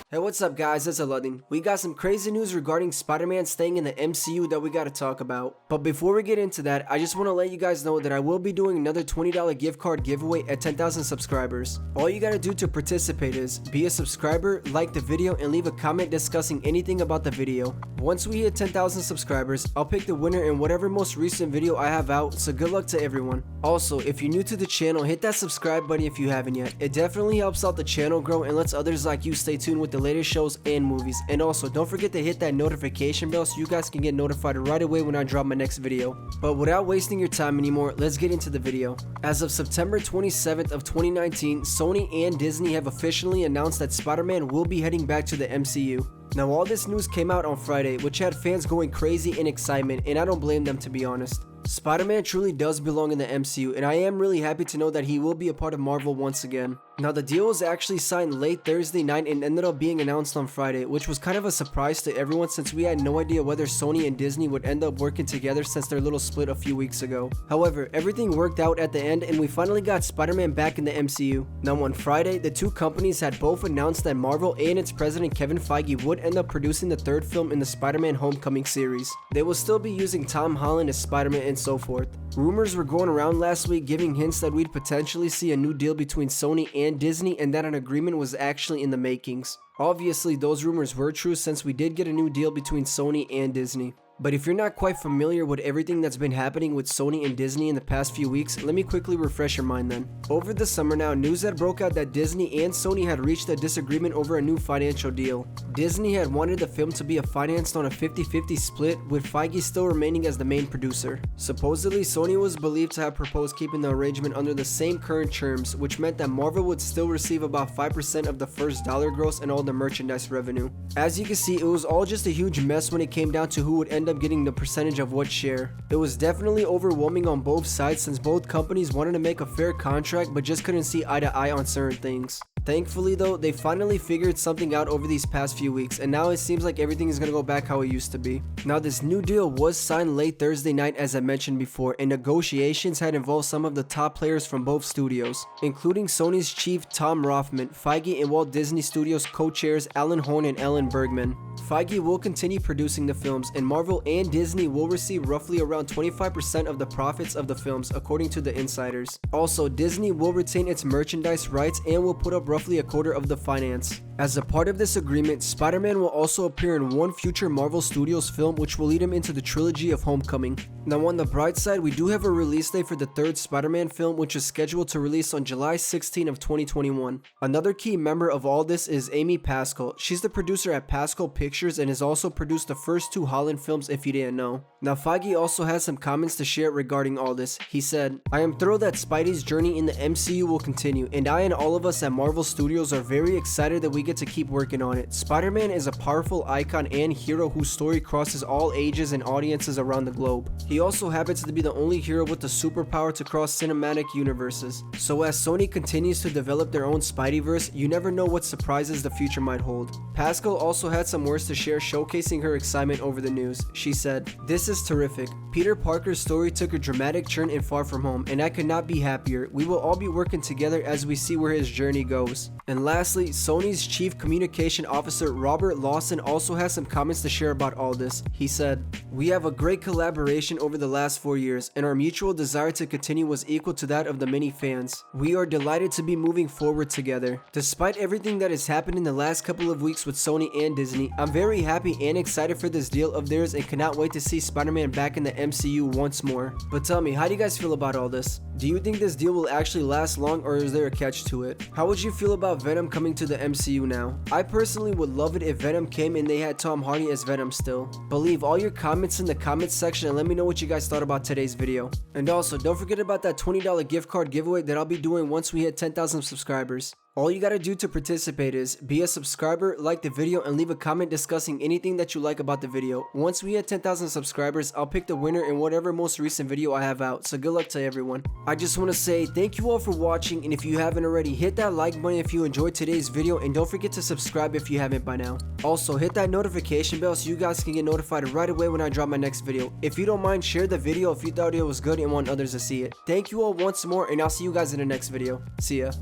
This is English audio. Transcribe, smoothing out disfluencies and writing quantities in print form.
Hey, what's up guys, it's Aladin. We got some crazy news regarding Spider-Man staying in the MCU that we gotta talk about. But before we get into that, I just want to let you guys know that I will be doing another $20 gift card giveaway at 10,000 subscribers. All you gotta do to participate is be a subscriber, like the video, and leave a comment discussing anything about the video. Once we hit 10,000 subscribers, I'll pick the winner in whatever most recent video I have out, so good luck to everyone. Also, if you're new to the channel, hit that subscribe button if you haven't yet. It definitely helps out the channel grow and lets others like you stay tuned with the latest shows and movies. And also, don't forget to hit that notification bell so you guys can get notified right away when I drop my next video. But without wasting your time anymore, let's get into the video. As of September 27th of 2019, Sony and Disney have officially announced that Spider-Man will be heading back to the MCU. Now, all this news came out on Friday, which had fans going crazy in excitement, and I don't blame them, to be honest. Spider-Man truly does belong in the MCU, and I am really happy to know that he will be a part of Marvel once again. Now, the deal was actually signed late Thursday night and ended up being announced on Friday, which was kind of a surprise to everyone since we had no idea whether Sony and Disney would end up working together since their little split a few weeks ago. However, everything worked out at the end and we finally got Spider-Man back in the MCU. Now, on Friday, the two companies had both announced that Marvel and its president Kevin Feige would end up producing the third film in the Spider-Man Homecoming series. They will still be using Tom Holland as Spider-Man and so forth. Rumors were going around last week giving hints that we'd potentially see a new deal between Sony and Disney and that an agreement was actually in the makings. Obviously, those rumors were true since we did get a new deal between Sony and Disney. But if you're not quite familiar with everything that's been happening with Sony and Disney in the past few weeks, let me quickly refresh your mind then. Over the summer now, news had broke out that Disney and Sony had reached a disagreement over a new financial deal. Disney had wanted the film to be financed on a 50-50 split, with Feige still remaining as the main producer. Supposedly, Sony was believed to have proposed keeping the arrangement under the same current terms, which meant that Marvel would still receive about 5% of the first dollar gross and all the merchandise revenue. As you can see, it was all just a huge mess when it came down to who would end up getting the percentage of what share. It was definitely overwhelming on both sides since both companies wanted to make a fair contract but just couldn't see eye to eye on certain things. Thankfully though, they finally figured something out over these past few weeks, and now it seems like everything is gonna go back how it used to be. Now, this new deal was signed late Thursday night as I mentioned before, and negotiations had involved some of the top players from both studios, including Sony's chief Tom Rothman, Feige and Walt Disney Studios co-chairs Alan Horn and Ellen Bergman. Feige will continue producing the films, and Marvel and Disney will receive roughly around 25% of the profits of the films, according to the insiders. Also, Disney will retain its merchandise rights and will put up roughly a quarter of the finance. As a part of this agreement, Spider-Man will also appear in one future Marvel Studios film, which will lead him into the trilogy of Homecoming. Now, on the bright side, we do have a release date for the third Spider-Man film, which is scheduled to release on July 16 of 2021. Another key member of all this is Amy Pascal. She's the producer at Pascal Pictures and has also produced the first two Holland films, if you didn't know. Now, Feige also has some comments to share regarding all this. He said, "I am thrilled that Spidey's journey in the MCU will continue, and I and all of us at Marvel Studios are very excited that we get to keep working on it. Spider-Man is a powerful icon and hero whose story crosses all ages and audiences around the globe. He also happens to be the only hero with the superpower to cross cinematic universes. So as Sony continues to develop their own Spideyverse, you never know what surprises the future might hold." Pascal also had some words to share showcasing her excitement over the news. She said, "This is terrific. Peter Parker's story took a dramatic turn in Far From Home, and I could not be happier. We will all be working together as we see where his journey goes." And lastly, Sony's Chief Communication Officer Robert Lawson also has some comments to share about all this. He said, "We have a great collaboration over the last 4 years, and our mutual desire to continue was equal to that of the many fans. We are delighted to be moving forward together. Despite everything that has happened in the last couple of weeks with Sony and Disney, I'm very happy and excited for this deal of theirs and cannot wait to see Spider-Man back in the MCU once more." But tell me, how do you guys feel about all this? Do you think this deal will actually last long, or is there a catch to it? How would you feel about Venom coming to the MCU now? I personally would love it if Venom came and they had Tom Hardy as Venom still. But leave all your comments in the comments section and let me know what you guys thought about today's video. And also, don't forget about that $20 gift card giveaway that I'll be doing once we hit 10,000 subscribers. All you gotta do to participate is be a subscriber, like the video, and leave a comment discussing anything that you like about the video. Once we hit 10,000 subscribers, I'll pick the winner in whatever most recent video I have out, so good luck to everyone. I just want to say thank you all for watching, and if you haven't already, hit that like button if you enjoyed today's video, and don't forget to subscribe if you haven't by now. Also, hit that notification bell so you guys can get notified right away when I drop my next video. If you don't mind, share the video if you thought it was good and want others to see it. Thank you all once more, and I'll see you guys in the next video. See ya.